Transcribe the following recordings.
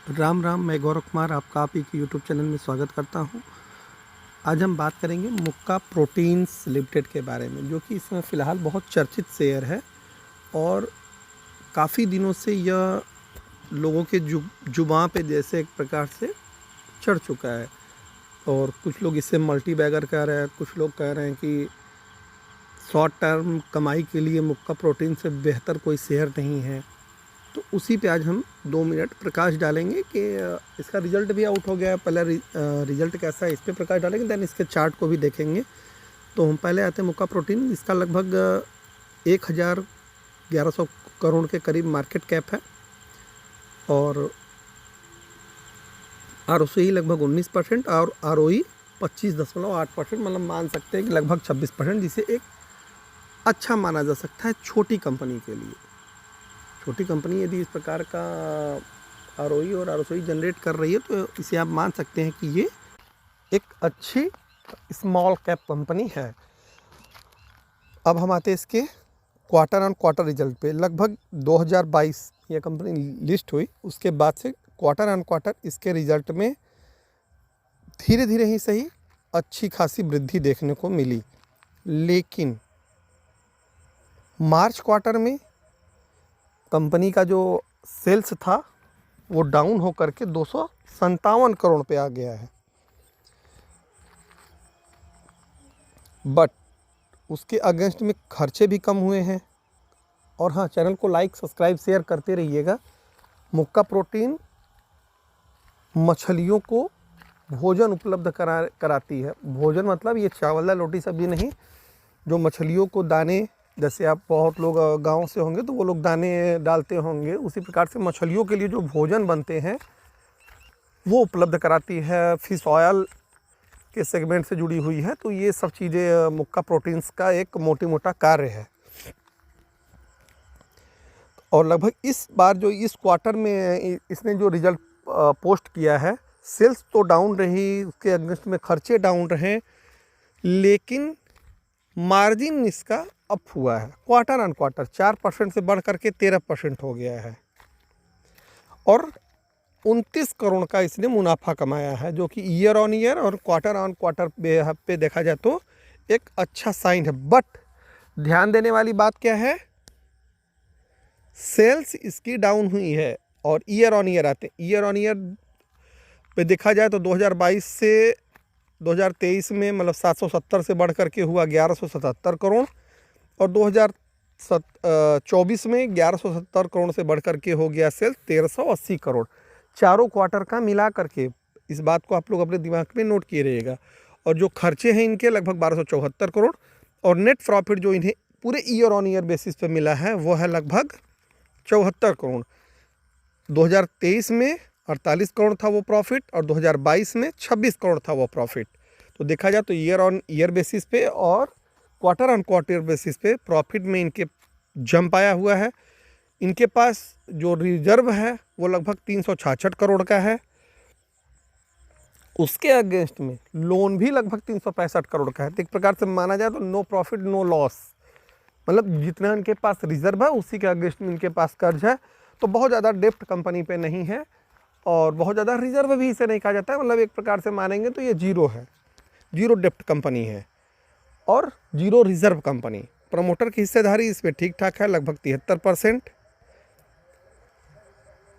राम राम। मैं गौरव कुमार आपका आप ही के यूट्यूब चैनल में स्वागत करता हूं। आज हम बात करेंगे मुक्का प्रोटीन्स लिमिटेड के बारे में, जो कि इसमें फ़िलहाल बहुत चर्चित शेयर है और काफ़ी दिनों से यह लोगों के जुबान पे जैसे एक प्रकार से चढ़ चुका है। और कुछ लोग इसे मल्टी बैगर कह रहे हैं, कुछ लोग कह रहे हैं कि शॉर्ट टर्म कमाई के लिए मुक्का प्रोटीन से बेहतर कोई शेयर नहीं है। तो उसी पे आज हम 2 मिनट प्रकाश डालेंगे कि इसका रिज़ल्ट भी आउट हो गया है। पहले रिज़ल्ट कैसा है इस पे प्रकाश डालेंगे, दैन इसके चार्ट को भी देखेंगे। तो हम पहले आते हैं मुक्का प्रोटीन। इसका लगभग 1100 करोड़ के करीब मार्केट कैप है और ROCE लगभग 19% और ROE 25.8%, मतलब मान सकते हैं कि लगभग 26%, जिसे एक अच्छा माना जा सकता है छोटी कंपनी के लिए। छोटी कंपनी यदि इस प्रकार का ROE और ROCE जनरेट कर रही है तो इसे आप मान सकते हैं कि ये एक अच्छी स्मॉल कैप कंपनी है। अब हम आते हैं इसके क्वार्टर ऑन क्वार्टर रिजल्ट पे। लगभग 2022 ये कंपनी लिस्ट हुई, उसके बाद से क्वार्टर ऑन क्वार्टर इसके रिजल्ट में धीरे धीरे ही सही अच्छी खासी वृद्धि देखने को मिली। लेकिन मार्च क्वार्टर में कंपनी का जो सेल्स था वो डाउन होकर के 257 करोड़ पे आ गया है। बट उसके अगेंस्ट में खर्चे भी कम हुए हैं। और हाँ, चैनल को लाइक सब्सक्राइब शेयर करते रहिएगा। मुक्का प्रोटीन मछलियों को भोजन उपलब्ध कराती है। भोजन मतलब ये चावल दाल रोटी सब्जी नहीं, जो मछलियों को दाने, जैसे आप बहुत लोग गांव से होंगे तो वो लोग दाने डालते होंगे, उसी प्रकार से मछलियों के लिए जो भोजन बनते हैं वो उपलब्ध कराती है। फिश ऑयल के सेगमेंट से जुड़ी हुई है। तो ये सब चीज़ें मुक्का प्रोटीन्स का एक मोटा कार्य है। और लगभग इस बार जो इस क्वार्टर में इसने जो रिजल्ट पोस्ट किया है, सेल्स तो डाउन रही, उसके अगेंस्ट में खर्चे डाउन रहे, लेकिन मार्जिन इसका अप हुआ है। क्वार्टर ऑन क्वार्टर 4% से बढ़ करके 13% हो गया है और 29 करोड़ का इसने मुनाफा कमाया है, जो कि ईयर ऑन ईयर और क्वार्टर ऑन क्वार्टर पे देखा जाए तो एक अच्छा साइन है। बट ध्यान देने वाली बात क्या है, सेल्स इसकी डाउन हुई है और ईयर ऑन ईयर आते हैं। ईयर ऑन ईयर पे देखा जाए तो 2022 से 2023 में मतलब 770 से बढ़ करके हुआ 1177 करोड़ और 2024 में 1170 करोड़ से बढ़ करके हो गया सेल्स 1380 करोड़। चारों क्वार्टर का मिला करके, इस बात को आप लोग अपने दिमाग में नोट किए रहिएगा। और जो खर्चे हैं इनके लगभग 1274 करोड़ और नेट प्रॉफिट जो इन्हें पूरे ईयर ऑन ईयर बेसिस पे मिला है वो है लगभग 74 करोड़। 2023 में 48 करोड़ था वो प्रॉफिट और 2022 में 26 करोड़ था वो प्रॉफिट। तो देखा जाए तो ईयर ऑन ईयर बेसिस पे और क्वार्टर ऑन क्वार्टर बेसिस पे प्रॉफिट में इनके जंप आया हुआ है। इनके पास जो रिजर्व है वो लगभग 366 करोड़ का है। उसके अगेंस्ट में लोन भी लगभग 365 करोड़ का है। तो एक प्रकार से माना जाए तो नो प्रॉफिट नो लॉस, मतलब जितना इनके पास रिजर्व है उसी के अगेंस्ट में इनके पास कर्ज है। तो बहुत ज़्यादा डेप्ट कंपनी पे नहीं है और बहुत ज़्यादा रिजर्व भी इसे नहीं कहा जाता है। मतलब एक प्रकार से मानेंगे तो ये जीरो है, जीरो डेप्ट कंपनी है और जीरो रिजर्व कंपनी। प्रमोटर की हिस्सेदारी इसमें ठीक ठाक है, लगभग 73%।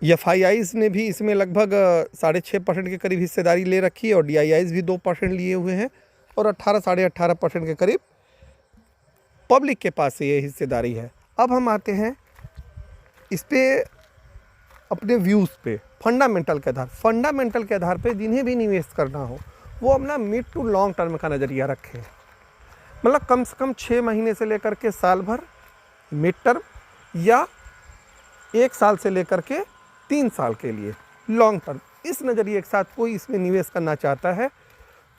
FIIs ने भी इसमें लगभग 6.5% के करीब हिस्सेदारी ले रखी है और DIIs भी 2% लिए हुए हैं और 18-18.5% के करीब पब्लिक के पास ये हिस्सेदारी है। अब हम आते हैं इस पे अपने व्यूज़ पे, फंडामेंटल के आधार पे जिन्हें भी निवेश करना हो वो अपना मिड टू लॉन्ग टर्म का नज़रिया रखें। मतलब कम से कम 6 महीने से लेकर के साल भर मिड टर्म या 1 साल से लेकर के 3 साल के लिए लॉन्ग टर्म, इस नज़रिए के साथ कोई इसमें निवेश करना चाहता है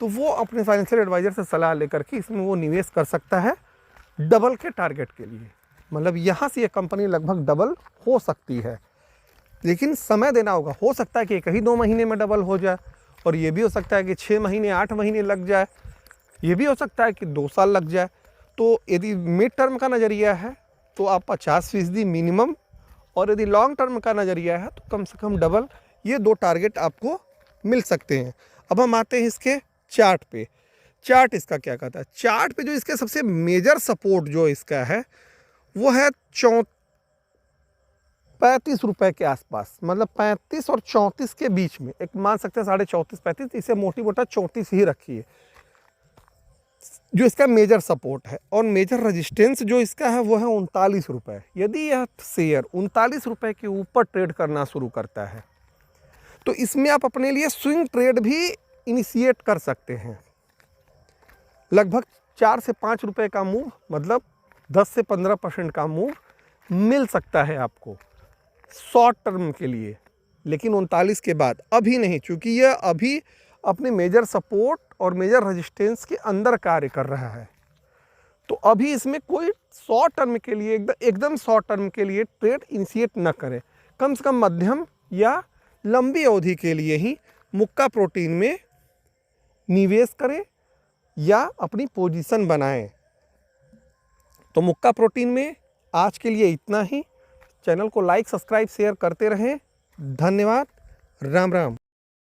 तो वो अपने फाइनेंशियल एडवाइज़र से सलाह लेकर के इसमें वो निवेश कर सकता है डबल के टारगेट के लिए। मतलब यहाँ से ये कंपनी लगभग डबल हो सकती है, लेकिन समय देना होगा। हो सकता है कि एक ही 2 महीने में डबल हो जाए और ये भी हो सकता है कि 6 महीने 8 महीने लग जाए, ये भी हो सकता है कि 2 साल लग जाए। तो यदि मिड टर्म का नज़रिया है तो आप 50% मिनिमम, और यदि लॉन्ग टर्म का नज़रिया है तो कम से कम डबल ये 2 टारगेट आपको मिल सकते हैं। अब हम आते हैं इसके चार्ट पे। चार्ट इसका क्या कहता है? चार्ट पे जो इसके सबसे मेजर सपोर्ट जो इसका है वो है 35 रुपए के आसपास, मतलब 35 और 34 के बीच में, एक मान सकते हैं 34.5 35, इसे मोटी मोटा 34 ही रखिए जो इसका मेजर सपोर्ट है। और मेजर रेजिस्टेंस जो इसका है वो है 39 रुपए। यदि यह शेयर 39 रुपए के ऊपर ट्रेड करना शुरू करता है तो इसमें आप अपने लिए स्विंग ट्रेड भी इनिशिएट कर सकते हैं। लगभग 4 से 5 रुपए का मूव, मतलब 10 से 15% का मूव मिल सकता है आपको शॉर्ट टर्म के लिए, लेकिन 39 के बाद अभी नहीं, क्योंकि यह अभी अपने मेजर सपोर्ट और मेजर रेजिस्टेंस के अंदर कार्य कर रहा है। तो अभी इसमें कोई शॉर्ट टर्म के लिए एकदम शॉर्ट टर्म के लिए ट्रेड इनिशिएट न करें। कम से कम मध्यम या लंबी अवधि के लिए ही मुक्का प्रोटीन में निवेश करें या अपनी पोजीशन बनाएं। तो मुक्का प्रोटीन में आज के लिए इतना ही। चैनल को लाइक, सब्सक्राइब, शेयर करते रहें। धन्यवाद। राम राम।